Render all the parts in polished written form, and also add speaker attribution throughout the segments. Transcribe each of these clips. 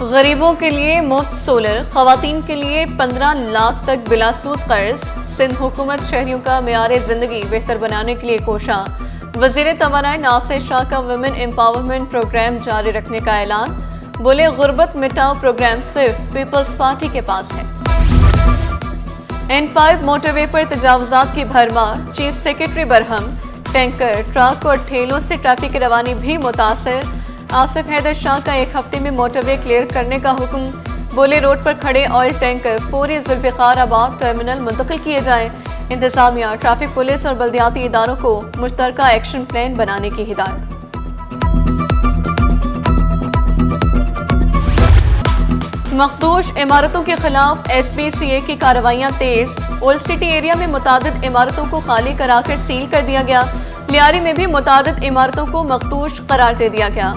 Speaker 1: غریبوں کے لیے مفت سولر، خواتین کے لیے 15 لاکھ تک بلا سود قرض۔ سندھ حکومت شہریوں کا معیار زندگی بہتر بنانے کے لیے کوشاں۔ وزیر توانائی ناصر شاہ کا ویمن امپاورمنٹ پروگرام جاری رکھنے کا اعلان۔ بولے غربت مٹاؤ پروگرام صرف پیپلز پارٹی کے پاس ہے۔ N5 موٹر وے پر تجاوزات کی بھرمار، چیف سیکرٹری برہم۔ ٹینکر، ٹرک اور ٹھیلوں سے ٹریفک کی روانی بھی متاثر۔ آصف حیدر شاہ کا ایک ہفتے میں موٹر وے کلیئر کرنے کا حکم۔ بولے روڈ پر کھڑے آئل ٹینکر فوری ذوالفقار آباد ٹرمینل منتقل کیے جائیں۔ انتظامیہ، ٹریفک پولیس اور بلدیاتی اداروں کو مشترکہ ایکشن پلان بنانے کی ہدایت۔ مخدوش عمارتوں کے خلاف SPCA کی کارروائیاں تیز۔ اولڈ سٹی ایریا میں متعدد عمارتوں کو خالی کرا کر سیل کر دیا گیا۔ لیاری میں بھی متعدد عمارتوں کو مخدوش قرار دے دیا گیا۔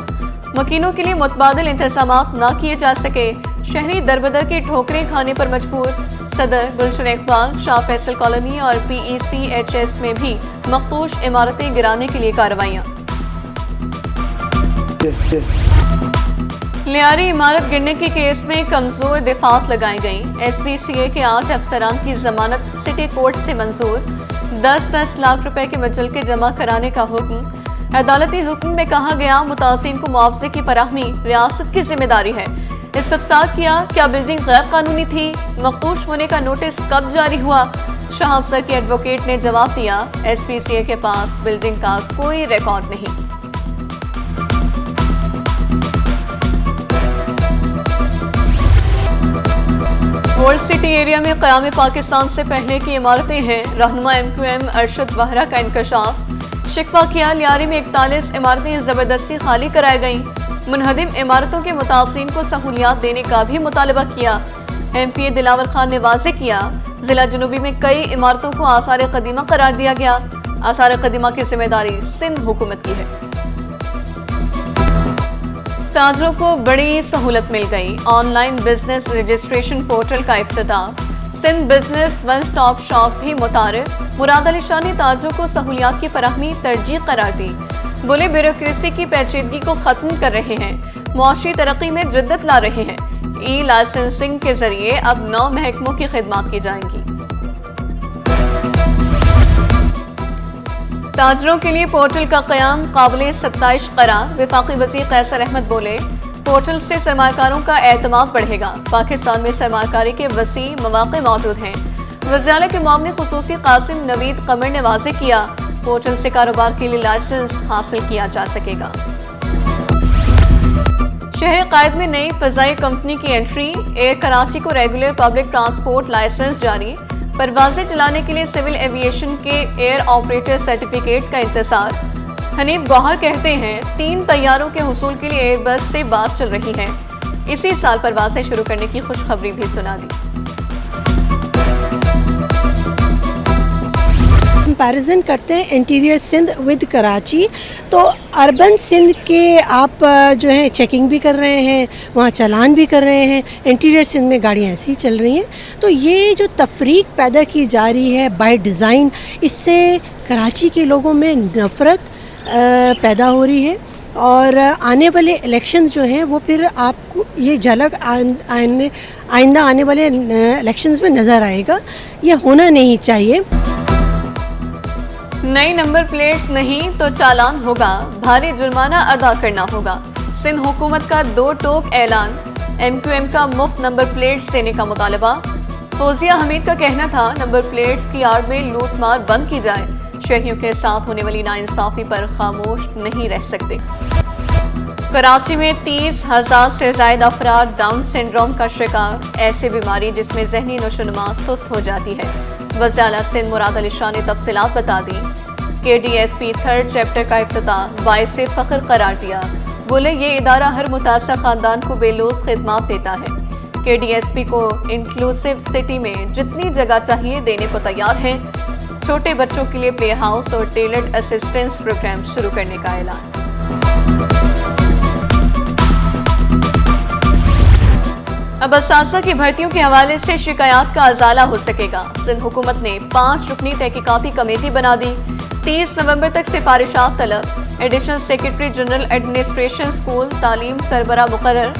Speaker 1: مکینوں کے لیے متبادل انتظامات نہ کیے جا سکے، شہری دربدر کی ٹھوکریں کھانے پر مجبور۔ صدر، گلشن اقبال، شاہ فیصل کالونی اور PECHS میں بھی مخدوش عمارتیں گرانے کے لیے کارروائیاں۔ لیاری عمارت گرنے کے کیس میں کمزور دفعات لگائی گئیں۔ SPCA کے 8 افسران کی ضمانت سٹی کورٹ سے منظور۔ 10 لاکھ روپے کے مچلکے جمع کرانے کا حکم۔ عدالتی حکم میں کہا گیا متاثرین کو معاوضے کی فراہمی ریاست کی ذمہ داری ہے۔ استفسار کیا کیا بلڈنگ غیر قانونی تھی؟ مخدوش ہونے کا نوٹس کب جاری ہوا؟ شاہ افسر کے ایڈوکیٹ نے جواب دیا SPCA کے پاس بلڈنگ کا کوئی ریکارڈ نہیں۔ اولڈ سٹی ایریا میں قیام پاکستان سے پہلے کی عمارتیں ہیں۔ رہنما MQM ارشد وہرا کا انکشاف۔ شکوہ کیا لیاری میں 41 عمارتیں زبردستی خالی کرائی گئیں۔ منہدم عمارتوں کے متاثرین کو سہولیات دینے کا بھی مطالبہ کیا۔ MPA دلاور خان نے واضح کیا ضلع جنوبی میں کئی عمارتوں کو آثار قدیمہ قرار دیا گیا۔ آثار قدیمہ کی ذمہ داری سندھ حکومت کی ہے۔ تاجروں کو بڑی سہولت مل گئی، on line business registration portal کا افتتاح۔ Sindh business one stop shop بھی متعارف۔ مراد علی شاہ نے تاجروں کو سہولیات کی فراہمی ترجیح قرار دی۔ بولے بیوروکریسی کی پیچیدگی کو ختم کر رہے ہیں، معاشی ترقی میں جدت لا رہے ہیں۔ ای لائسنسنگ کے ذریعے اب 9 محکموں کی خدمات کی جائیں گی۔ تاجروں کے لیے پورٹل کا قیام قابل ستائش قرار۔ وفاقی وزیر قیصر احمد بولے پورٹل سے سرمایہ کاروں کا اعتماد بڑھے گا۔ پاکستان میں سرمایہ کاری کے وسیع مواقع موجود ہیں۔ وزیر اعلیٰ کے معاون خصوصی قاسم نوید قمر نے واضح کیا پورٹل سے کاروبار کے لیے لائسنس حاصل کیا جا سکے گا۔ شہر قائد میں نئی فضائی کمپنی کی انٹری۔ ایئر کراچی کو ریگولر پبلک ٹرانسپورٹ لائسنس جاری۔ پروازیں چلانے کے لیے سول ایویشن کے ایئر آپریٹر سرٹیفکیٹ کا انتظار۔ حنیف گوہر کہتے ہیں 3 طیاروں کے حصول کے لیے ایئر بس سے بات چل رہی ہے۔ اسی سال پروازیں شروع کرنے کی خوشخبری بھی سنا دی۔
Speaker 2: کمپیریزن کرتے ہیں انٹیریئر سندھ ود کراچی، تو اربن سندھ کے آپ جو ہیں چیکنگ بھی کر رہے ہیں، وہاں چالان بھی کر رہے ہیں، انٹیریئر سندھ میں گاڑیاں ایسے ہی چل رہی ہیں۔ تو یہ جو تفریق پیدا کی جا رہی ہے بائی ڈیزائن، اس سے کراچی کے لوگوں میں نفرت پیدا ہو رہی ہے، اور آنے والے الیکشنز جو ہیں وہ پھر آپ کو یہ جھلک آئندہ آنے والے الیکشنز میں نظر آئے گا۔ یہ ہونا نہیں چاہیے۔
Speaker 1: نئی نمبر پلیٹس نہیں تو چالان ہوگا، بھاری جرمانہ ادا کرنا ہوگا۔ سندھ حکومت کا 2 ٹوک اعلان۔ MQM کا مفت نمبر پلیٹس دینے کا مطالبہ۔ فوزیہ حمید کا کہنا تھا نمبر پلیٹس کی آڑ میں لوٹ مار بند کی جائے، شہریوں کے ساتھ ہونے والی ناانصافی پر خاموش نہیں رہ سکتے۔ کراچی میں 30,000 سے زائد افراد ڈاؤن سنڈروم کا شکار، ایسی بیماری جس میں ذہنی نشوونما سست ہو جاتی ہے۔ وزیر اعلیٰ سندھ مراد علی شاہ نے تفصیلات بتا دی۔ KDSP 3rd چیپٹر کا افتتاح، باعث فخر قرار دیا۔ بولے یہ ادارہ ہر متاثر خاندان کو بے لوث خدمات دیتا ہے۔ KDSP کو انکلوسیو سٹی میں جتنی جگہ چاہیے دینے کو تیار ہے۔ چھوٹے بچوں کے لیے پلے ہاؤس اور ٹیلرڈ اسسٹنس پروگرام شروع کرنے کا اعلان۔ اب اساتذہ کی بھرتیوں کے حوالے سے شکایات کا ازالہ ہو سکے گا۔ سندھ حکومت نے 5 رکنی تحقیقاتی کمیٹی بنا دی۔ 30 نومبر تک سفارشات طلب۔ Additional secretary general administration school تعلیم سربراہ مقرر۔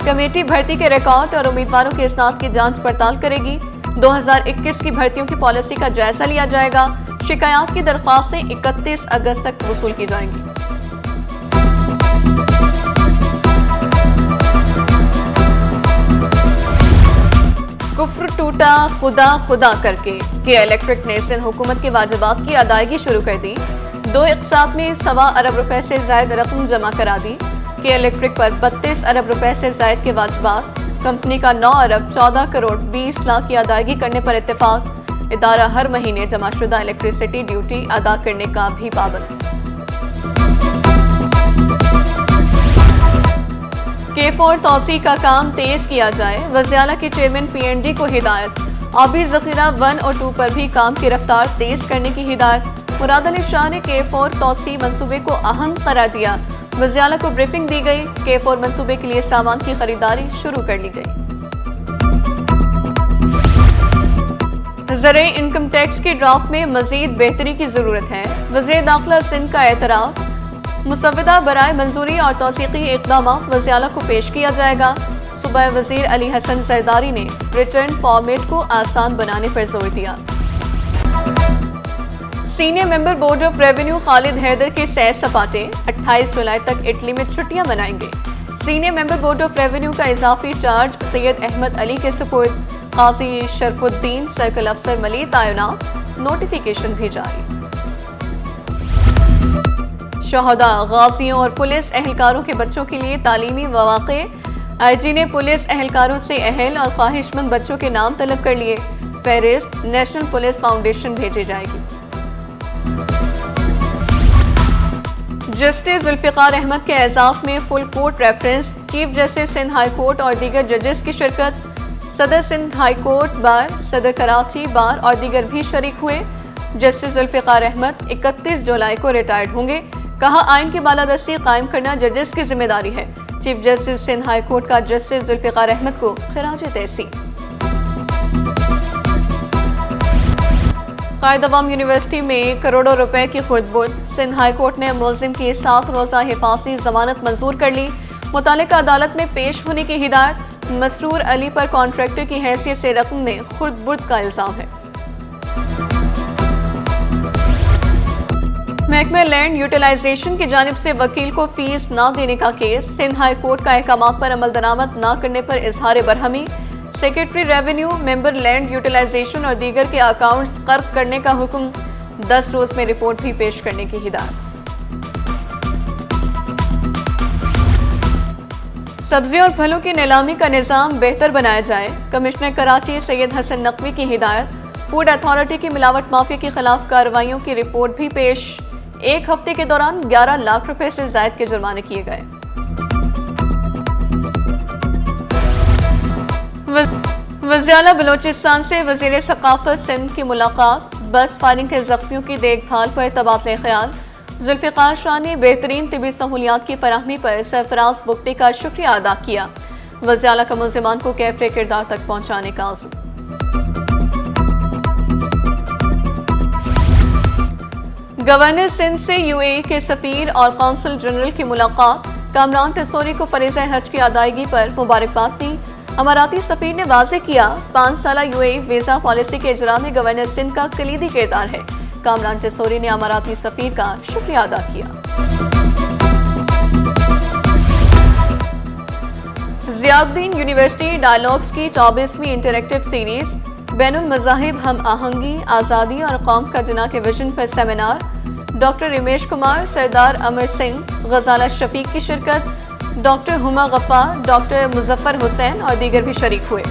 Speaker 1: کمیٹی بھرتی کے ریکارڈ اور امیدواروں کے اسناد کی جانچ پڑتال کرے گی۔ 2021 کی بھرتیوں کی پالیسی کا جائزہ لیا جائے گا۔ شکایات کی درخواستیں 31 اگست تک وصول کی جائیں گی۔ کفر ٹوٹا خدا خدا کر کے الیکٹرک نے سندھ حکومت کے واجبات کی ادائیگی شروع کر دی۔ 2 اقساط میں 1.25 ارب روپے سے زائد رقم جمع کرا دی۔ کہ الیکٹرک پر 32 ارب روپے سے زائد کے واجبات، کمپنی کا 9 ارب 14 کروڑ 20 لاکھ کی ادائیگی کرنے پر اتفاق۔ ادارہ ہر مہینے جمع شدہ الیکٹریسٹی ڈیوٹی ادا کرنے کا بھی پابند۔ K4 توسیع کا کام تیز کیا جائے، وزیر اعلیٰ کی چیئرمین PND کو ہدایت۔ آبی ذخیرہ 1 اور 2 پر بھی کام کی رفتار تیز کرنے کی ہدایت۔ مراد علی شاہ نے K4 توسیع منصوبے کو اہم قرار دیا۔ وزیر اعلیٰ کو بریفنگ دی گئی۔ K4 منصوبے کے لیے سامان کی خریداری شروع کر لی گئی۔ زرعی انکم ٹیکس کی ڈرافٹ میں مزید بہتری کی ضرورت ہے، وزیر داخلہ سندھ کا اعتراف۔ مسودہ برائے منظوری اور توثیقی اقدامات وزیر اعلیٰ کو پیش کیا جائے گا۔ صوبائی وزیر علی حسن زرداری نے ریٹرن فارمیٹ کو آسان بنانے پر زور دیا۔ Senior member board of revenue Khalid Haider کے سیر سپاٹے 28 جولائی تک اٹلی میں چھٹیاں منائیں گے۔ Senior member board of revenue کا اضافی چارج سید احمد علی کے سپرد، قاضی شرف الدین سرکل افسر ملی تعینات، نوٹیفیکیشن بھی جاری۔ شہداء، غازیوں اور پولیس اہلکاروں کے بچوں کے لیے تعلیمی مواقع۔ آئی جی نے پولیس اہلکاروں سے اہل اور خواہش مند بچوں کے نام طلب کر لیے۔ فہرست نیشنل پولیس فاؤنڈیشن بھیجی جائے گی۔ جسٹس ذوالفقار احمد کے اعزاز میں full court reference, chief justice Sindh high court اور دیگر ججز کی شرکت۔ صدر سندھ ہائی کورٹ بار، صدر کراچی بار اور دیگر بھی شریک ہوئے۔ جسٹس ذوالفقار احمد 31 جولائی کو ریٹائرڈ ہوں گے۔ کہا آئین کی بالادستی قائم کرنا ججز کی ذمہ داری ہے۔ Chief justice Sindh high court کا جسٹس ذوالفقار احمد کو خراج تحسین۔ قائد عوام یونیورسٹی میں کروڑوں روپے کی خرد برد، سندھ ہائی کورٹ نے ملزم کی 7 روزہ حفاظتی ضمانت منظور کر لی۔ متعلقہ عدالت میں پیش ہونے کی ہدایت۔ مسرور علی پر کانٹریکٹر کی حیثیت سے رقم میں خرد برد کا الزام ہے۔ محکمہ لینڈ یوٹیلائزیشن کی جانب سے وکیل کو فیس نہ دینے کا کیس، سندھ ہائی کورٹ کا احکامات پر عمل درآمد نہ کرنے پر اظہار برہمی۔ سیکرٹری ریونیو ممبر لینڈ یوٹیلائزیشن اور دیگر کے اکاؤنٹس قرق کرنے کا حکم، 10 روز میں رپورٹ بھی پیش کرنے کی ہدایت۔ سبزی اور پھلوں کی نیلامی کا نظام بہتر بنایا جائے، کمشنر کراچی سید حسن نقوی کی ہدایت۔ فوڈ اتھارٹی کی ملاوٹ مافیا کے خلاف کارروائیوں کی رپورٹ بھی پیش۔ 1 ہفتے کے دوران 11 لاکھ روپے سے زائد کے جرمانے کیے گئے۔ وزیر اعلیٰ بلوچستان سے وزیر ثقافت سندھ کی ملاقات، بس فائرنگ کے زخمیوں کی دیکھ بھال پر تبادلہ خیال۔ ذوالفقار شاہ نے بہترین طبی سہولیات کی فراہمی پر سرفراز بگٹی کا شکریہ ادا کیا۔ وزیر اعلیٰ کا ملزمان کو کیفر کردار تک پہنچانے کا عزم۔ گورنر سندھ سے UAE کے سفیر اور قونصل جنرل کی ملاقات، کامران ٹسوری کو فریضہ حج کی ادائیگی پر مبارکباد دی۔ اماراتی سفیر نے واضح کیا 5 سالہ UAE ویزا پالیسی کے اجرا میں گورنر سندھ کا کلیدی کردار ہے۔ کامران ٹسوری نے اماراتی سفیر کا شکریہ ادا کیا۔ ضیاء الدین یونیورسٹی ڈائیلاگز کی 24ویں انٹریکٹیو سیریز، بین المذاہب ہم آہنگی، آزادی اور قوم کا جناح کے ویژن پر سیمینار، ڈاکٹر رمیش کمار، سردار امر سنگھ، غزالہ شفیق کی شرکت، ڈاکٹر ہما غفار، ڈاکٹر مظفر حسین اور دیگر بھی شریک ہوئے۔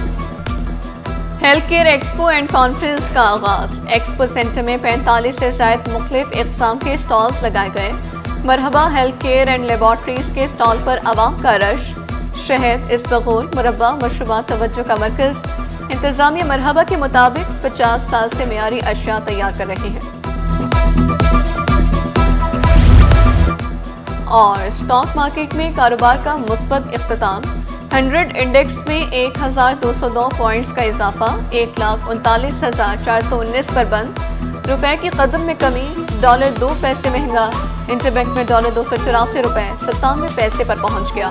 Speaker 1: Health care expo and conference کا آغاز، ایکسپو سینٹر میں 45 سے زائد مختلف اقسام کے سٹالز لگائے گئے۔ مرحبا ہیلتھ کیئر اینڈ لیبارٹریز کے سٹال پر عوام کا رش، شہد، اسبغول، مربع، مشروبات توجہ کا مرکز۔ انتظامیہ مرحبا کے مطابق 50 سال سے معیاری اشیاء تیار کر رہے ہیں۔ اور سٹاک مارکیٹ میں کاروبار کا مثبت اختتام، 100 انڈیکس میں 1202 پوائنٹس کا اضافہ، 1,39,419 پر بند۔ روپے کی قدر میں کمی، ڈالر 2 پیسے مہنگا، انٹر بینک میں ڈالر 284 روپے 97 پیسے پر پہنچ گیا۔